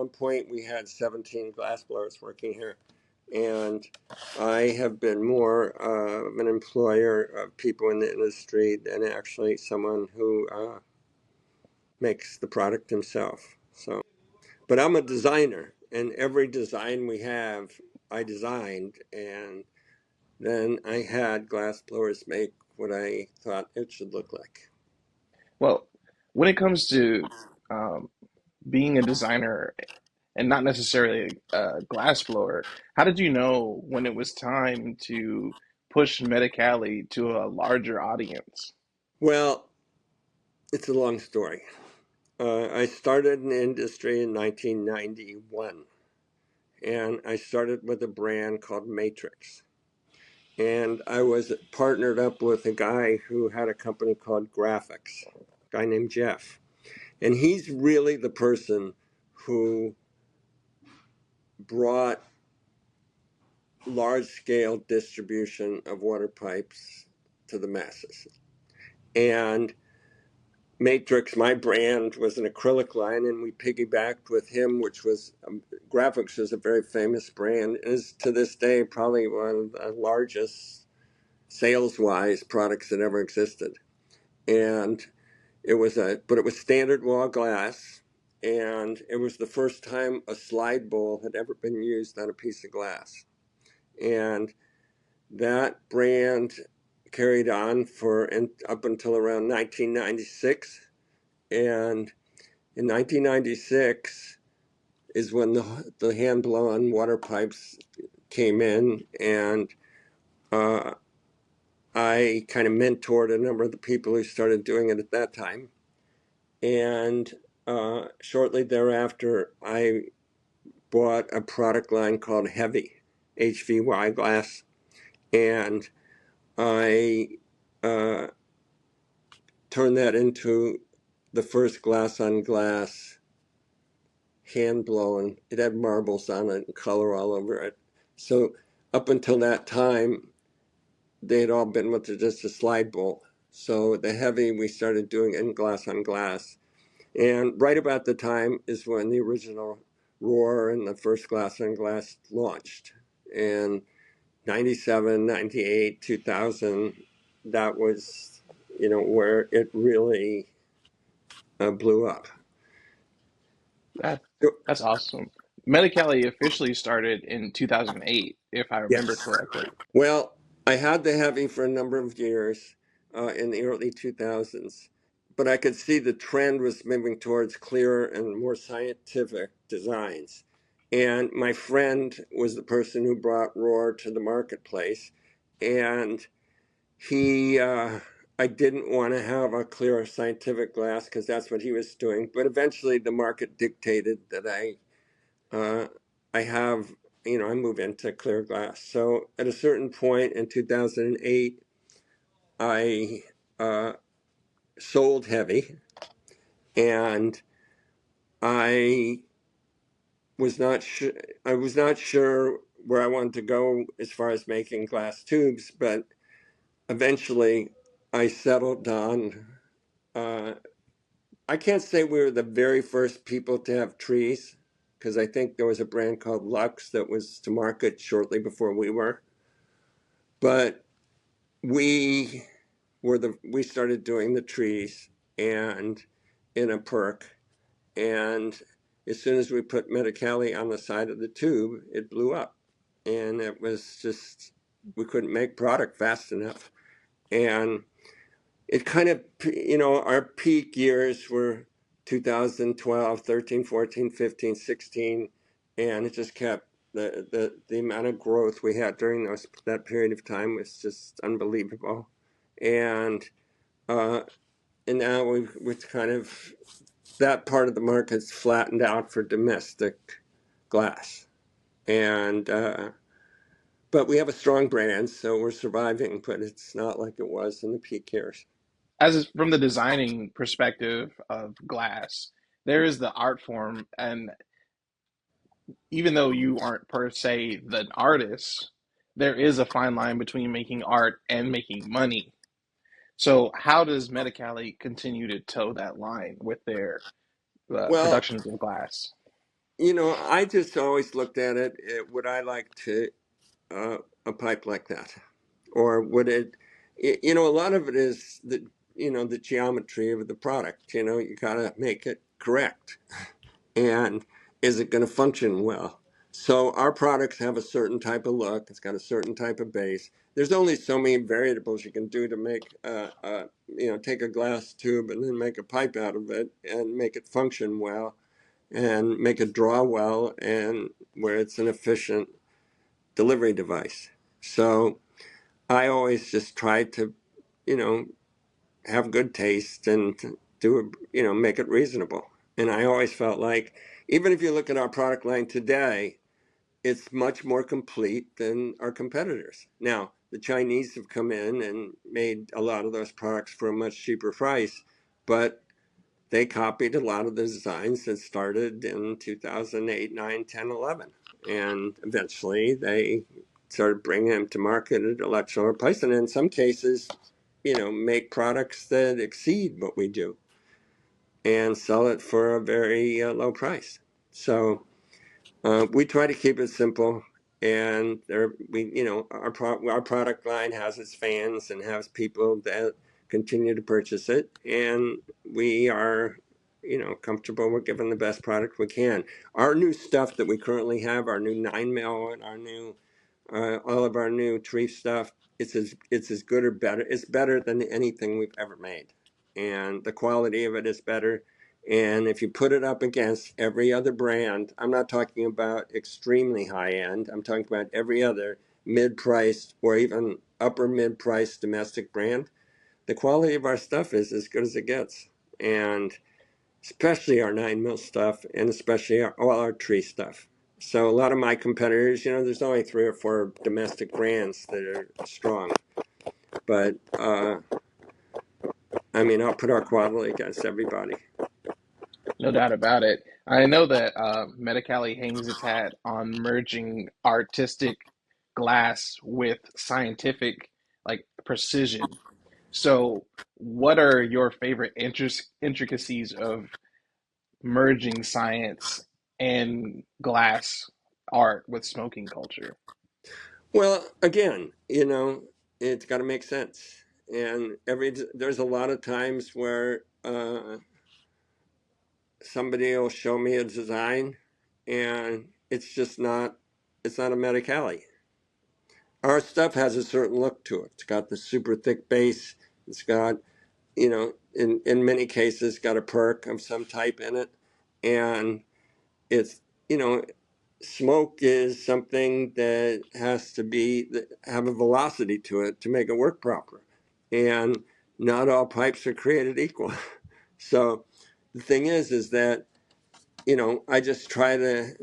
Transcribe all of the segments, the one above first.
one point we had 17 glassblowers working here. And I have been more of an employer of people in the industry than actually someone who makes the product himself. So, but I'm a designer, and every design we have, I designed, and then I had glassblowers make what I thought it should look like. Well, when it comes to um, being a designer and not necessarily a glass blower, how did you know when it was time to push Medicali to a larger audience? Well, it's a long story. I started in the industry in 1991, and I started with a brand called Matrix. And I was partnered up with a guy who had a company called Graphics, a guy named Jeff. And he's really the person who brought large scale distribution of water pipes to the masses. And Matrix, my brand, was an acrylic line, and we piggybacked with him, which was Graphics is a very famous brand, is to this day probably one of the largest sales wise products that ever existed. And but it was standard wall glass, and it was the first time a slide bowl had ever been used on a piece of glass. And that brand carried on up until around 1996. And in 1996 is when the hand blown water pipes came in, and uh, I kind of mentored a number of the people who started doing it at that time. And shortly thereafter, I bought a product line called Heavy, HVY glass, and I uh, turned that into the first glass on glass hand blown. It had marbles on it and color all over it. So up until that time, they had all been with just a slide bowl. So the Heavy, we started doing in glass on glass. And right about the time is when the original Roar and the first glass on glass launched. And 97, 98, 2000, that was, where it really blew up. That that's awesome. Medicali officially started in 2008, if I remember Yes. correctly. Well, I had the Heavy for a number of years in the early 2000s, but I could see the trend was moving towards clearer and more scientific designs. And my friend was the person who brought Roar to the marketplace, and I didn't want to have a clear scientific glass because that's what he was doing. But eventually, the market dictated that uh, I have, I move into clear glass. So at a certain point in 2008, I uh, sold Heavy, and I was not sure. I was not sure where I wanted to go as far as making glass tubes, but eventually, I settled on. Uh, I can't say we were the very first people to have trees, because I think there was a brand called Lux that was to market shortly before we were. But we we started doing the trees and in a perk, and as soon as we put Medicali on the side of the tube, it blew up, and it was just we couldn't make product fast enough, and it kind of, our peak years were 2012, 13, 14, 15, 16, and it just kept the amount of growth we had during that period of time was just unbelievable. And uh, and now we've kind of, that part of the market's flattened out for domestic glass. And but we have a strong brand, so we're surviving, but it's not like it was in the peak years. From the designing perspective of glass, there is the art form, and even though you aren't per se the artist, there is a fine line between making art and making money. So how does Medicali continue to toe that line with their Well, productions of glass? I just always looked at it, would I like to uh, a pipe like that? Or would a lot of it is the geometry of the product. You got to make it correct. And is it going to function well? So our products have a certain type of look. It's got a certain type of base. There's only so many variables you can do to make, take a glass tube and then make a pipe out of it and make it function well and make it draw well and where it's an efficient delivery device. So I always just try to, you know, have good taste and do it, make it reasonable. And I always felt like, even if you look at our product line today, it's much more complete than our competitors. Now, the Chinese have come in and made a lot of those products for a much cheaper price, but they copied a lot of the designs that started in 2008, 9, 10, 11. And eventually they started bringing them to market at a much lower price. And in some cases, make products that exceed what we do and sell it for a very low price. So we try to keep it simple, and our product line has its fans and has people that continue to purchase it, and we are, comfortable with giving the best product we can. Our new stuff that we currently have, our new 9 mil and our new all of our new tree stuff, it's as good or better. It's better than anything we've ever made, and the quality of it is better. And if you put it up against every other brand, I'm not talking about extremely high end. I'm talking about every other mid-priced or even upper mid-priced domestic brand. The quality of our stuff is as good as it gets, and especially our 9 mil stuff, and especially all our tree stuff. So a lot of my competitors, there's only 3 or 4 domestic brands that are strong. But I'll put our quality against everybody. No doubt about it. I know that Medicali hangs its hat on merging artistic glass with scientific like precision. So, what are your favorite intricacies of merging science and glass art with smoking culture? Well, again, it's got to make sense. And there's a lot of times where somebody will show me a design, and it's not a Medicali. Our stuff has a certain look to it. It's got the super thick base. It's got, in many cases, got a perk of some type in it, and it's, you know, smoke is something that has to have a velocity to it to make it work proper, and not all pipes are created equal. So the thing is that I just try to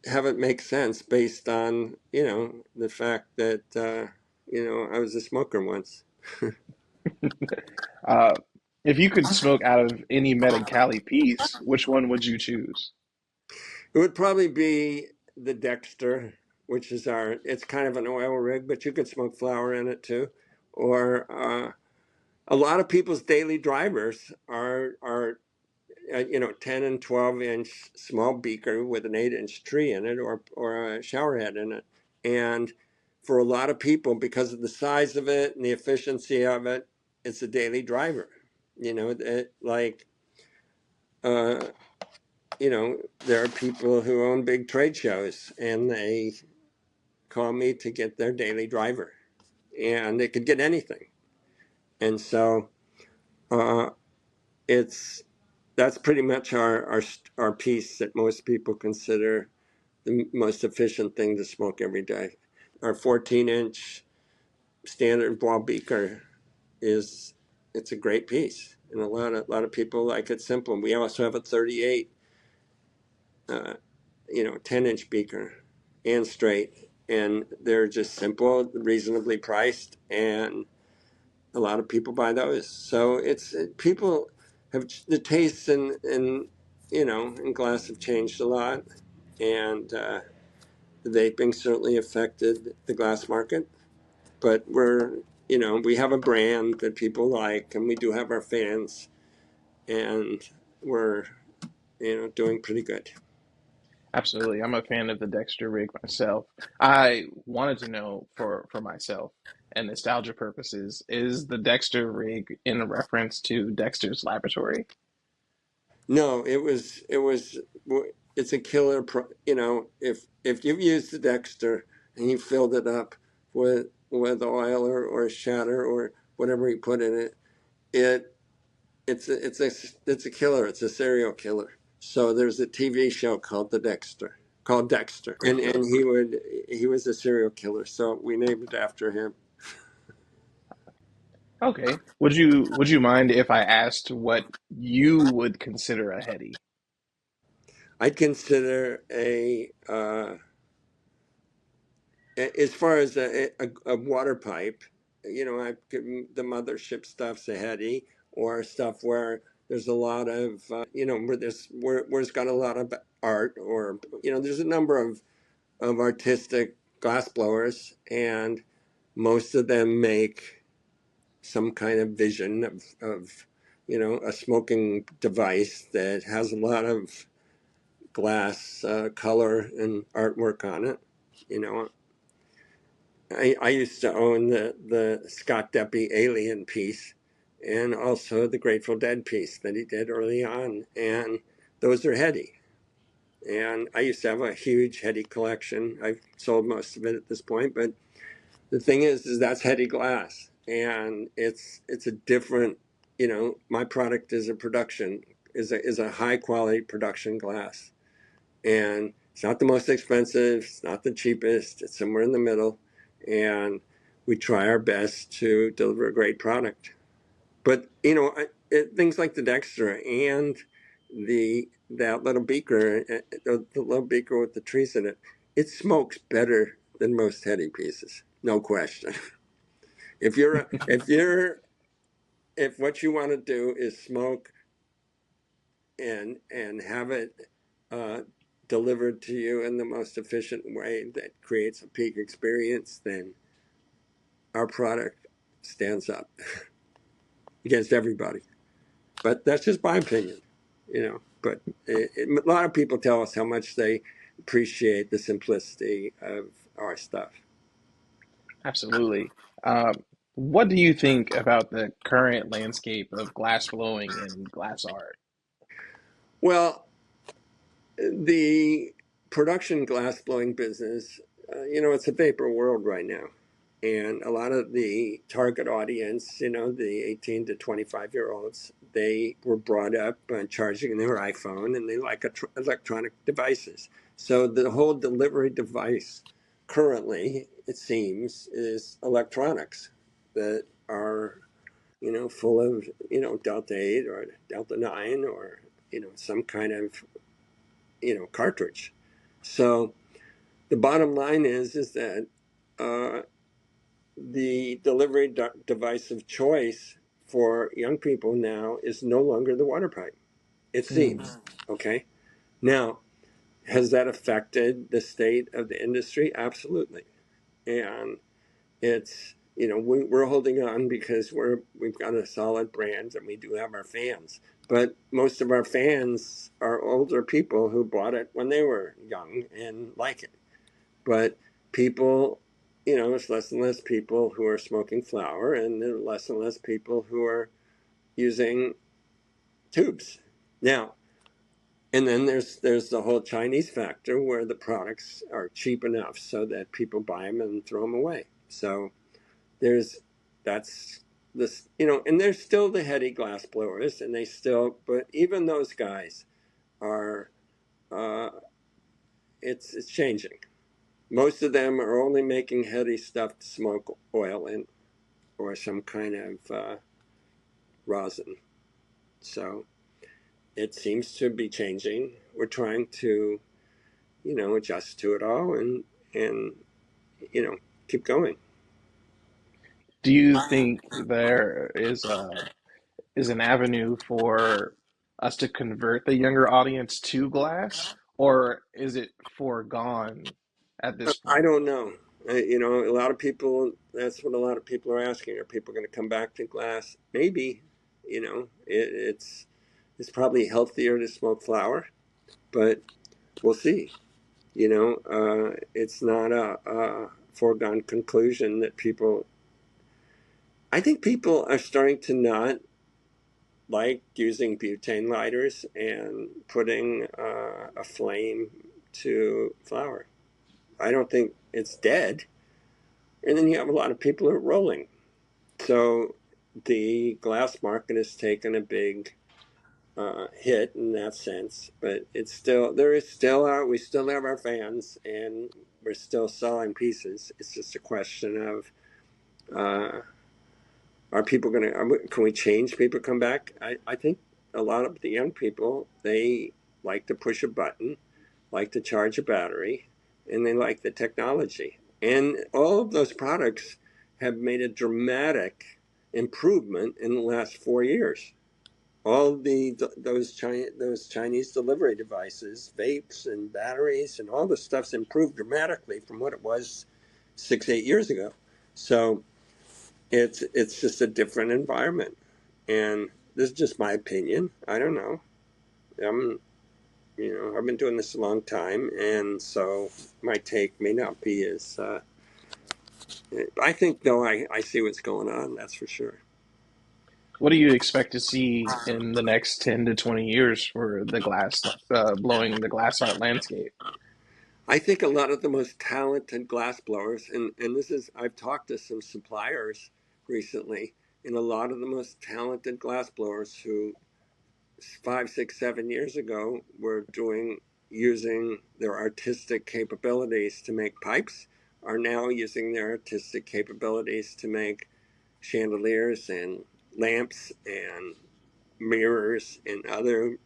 have it make sense based on the fact that I was a smoker once. Uh, if you could smoke out of any Medicali piece, which one would you choose? It would probably be the Dexter, which is it's kind of an oil rig, but you could smoke flower in it too. Or a lot of people's daily drivers are 10 and 12-inch small beaker with an 8-inch tree in it, or a shower head in it. And for a lot of people, because of the size of it and the efficiency of it, it's a daily driver. Like, uh, there are people who own big trade shows and they call me to get their daily driver, and they could get anything. And so uh, it's that's pretty much our piece that most people consider the most efficient thing to smoke every day. Our 14-inch standard ball beaker it's a great piece, and a lot of people like it simple. We also have a 38, 10-inch beaker and straight, and they're just simple, reasonably priced, and a lot of people buy those. So people have the tastes in glass have changed a lot, and the vaping certainly affected the glass market. But we have a brand that people like, and we do have our fans, and we're doing pretty good. Absolutely. I'm a fan of the Dexter rig myself. I wanted to know for myself and nostalgia purposes, is the Dexter rig in reference to Dexter's Laboratory? No, it's a killer. If you've used the Dexter and you filled it up with oil or shatter or whatever you put in it, it it's a killer. It's a serial killer. So there's a TV show called Dexter, and he was a serial killer. So we named it after him. Okay. Would you mind if I asked what you would consider a heady? I'd consider as far as a water pipe, I the mothership stuff's a heady, or stuff where there's a lot of where it's got a lot of art, or there's a number of artistic glass blowers, and most of them make some kind of vision of a smoking device that has a lot of glass color and artwork on it. You know, I used to own the Scott Deppie Alien piece, and also the Grateful Dead piece that he did early on, and those are heady. And I used to have a huge heady collection. I've sold most of it at this point, but the thing is that's heady glass, and it's a different. My product is a production is a high quality production glass, and it's not the most expensive, it's not the cheapest, it's somewhere in the middle, and we try our best to deliver a great product. But things like the Dextra and the that little beaker, the little beaker with the trees in it, it smokes better than most heady pieces, no question. If what you want to do is smoke and have it uh, delivered to you in the most efficient way that creates a peak experience, then our product stands up against everybody. But that's just my opinion, But a lot of people tell us how much they appreciate the simplicity of our stuff. Absolutely. What do you think about the current landscape of glass blowing and glass art? Well, the production glass blowing business, it's a vapor world right now. And a lot of the target audience, the 18 to 25-year olds, they were brought up on charging their iPhone, and they like electronic devices. So the whole delivery device currently, it seems, is electronics that are, full of, Delta 8 or Delta 9 or, some kind of, cartridge. So the bottom line is that uh, the delivery device of choice for young people now is no longer the water pipe. It Hmm. seems. Okay. Now, has that affected the state of the industry? Absolutely. And it's we're holding on because we've got a solid brand and we do have our fans. But most of our fans are older people who bought it when they were young and like it. But people, there's less and less people who are smoking flower, and there are less and less people who are using tubes. Now, and then there's the whole Chinese factor where the products are cheap enough so that people buy them and throw them away. So there's that's this, and there's still the heady glass blowers, and but even those guys are, uh, it's changing. Most of them are only making heady stuff to smoke oil in, or some kind of rosin. So it seems to be changing. We're trying to, adjust to it all, and you know keep going. Do you think there is an avenue for us to convert the younger audience to glass, or is it foregone at this I point? don't know. A lot of people. That's what a lot of people are asking. Are people going to come back to glass? Maybe. It's probably healthier to smoke flower, but we'll see. It's not a foregone conclusion that people. I think people are starting to not like using butane lighters and putting a flame to flower. I don't think it's dead. And then you have a lot of people who are rolling. So the glass market has taken a big hit in that sense, but it's still there is still we still have our fans and we're still selling pieces. It's just a question of uh, are people going to can we change people come back? I think a lot of the young people they like to push a button, like to charge a battery, and they like the technology. And all of those products have made a dramatic improvement in the last 4 years. All those Chinese delivery devices, vapes and batteries, and all the stuff's improved dramatically from what it was 6 8 years ago. So it's just a different environment, and this is just my opinion. I don't know. I'm I've been doing this a long time, and so my take may not be as. I think though I see what's going on. That's for sure. What do you expect to see in the next 10 to 20 years for the glass, blowing the glass art landscape? I think a lot of the most talented glass blowers, and this is, I've talked to some suppliers recently, and a lot of the most talented glass blowers who 5 6 7 years ago were using their artistic capabilities to make pipes are now using their artistic capabilities to make chandeliers and lamps and mirrors and other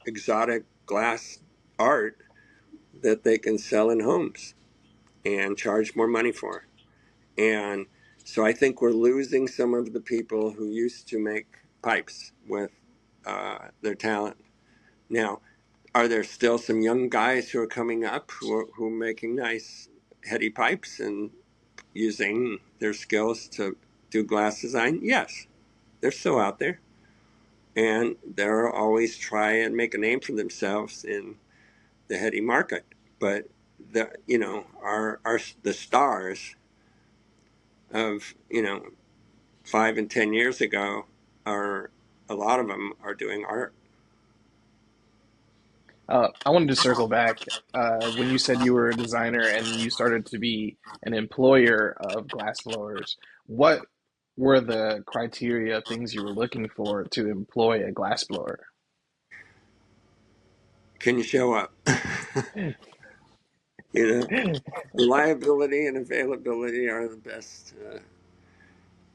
exotic glass art that they can sell in homes and charge more money for. And so I think we're losing some of the people who used to make pipes with their talent. Now, are there still some young guys who are coming up who are making nice heady pipes and using their skills to do glass design? Yes, they're still out there. And they'll always try and make a name for themselves in the heady market. But the stars of 5 and 10 years ago are a lot of them are doing art. I wanted to circle back when you said you were a designer and you started to be an employer of glass blowers. What were the criteria, things you were looking for to employ a glass blower? Can you show up? you know, Reliability and availability are the best.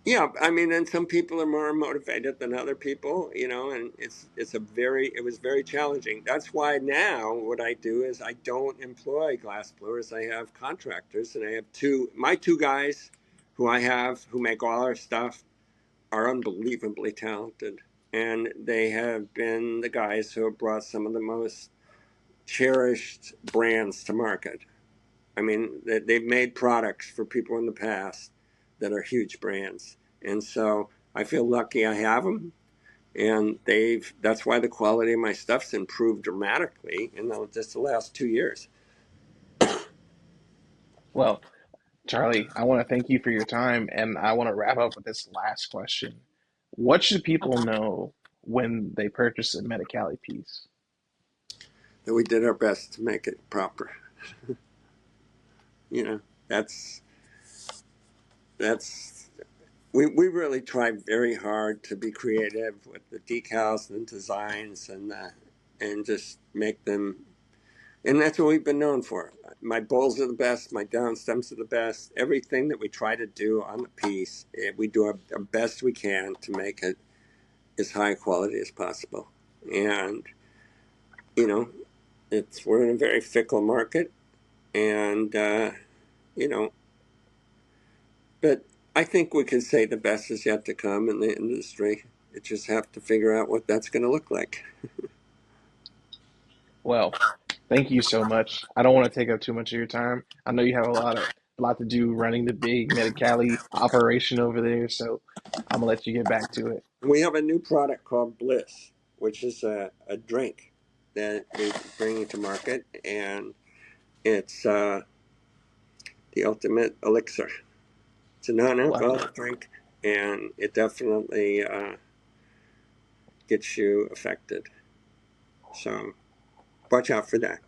Yeah, I mean, and some people are more motivated than other people, and it was very challenging. That's why now what I do is I don't employ glass blowers. I have contractors, and I have my two guys who I have who make all our stuff are unbelievably talented, and they have been the guys who have brought some of the most cherished brands to market. I mean, they've made products for people in the past that are huge brands, and so I feel lucky I have them. And that's why the quality of my stuff's improved dramatically in just the last 2 years. Well, Charlie, I want to thank you for your time, and I want to wrap up with this last question. What should people know when they purchase a Medicali piece? That we did our best to make it proper. You know, that's that's we really tried very hard to be creative with the decals and designs and just make them. And that's what we've been known for. My bowls are the best. My down stems are the best. Everything that we try to do on the piece, we do our best we can to make it as high quality as possible. And you know, we're in a very fickle market, and you know, but I think we can say the best is yet to come in the industry. It just have to figure out what that's going to look like. Well, thank you so much. I don't want to take up too much of your time. I know you have a lot to do running the big Medicali operation over there, so I'm gonna let you get back to it. We have a new product called Bliss, which is a drink that we're bringing to market, and It's the ultimate elixir. It's a non-alcoholic Wow. drink, and it definitely gets you affected. So watch out for that.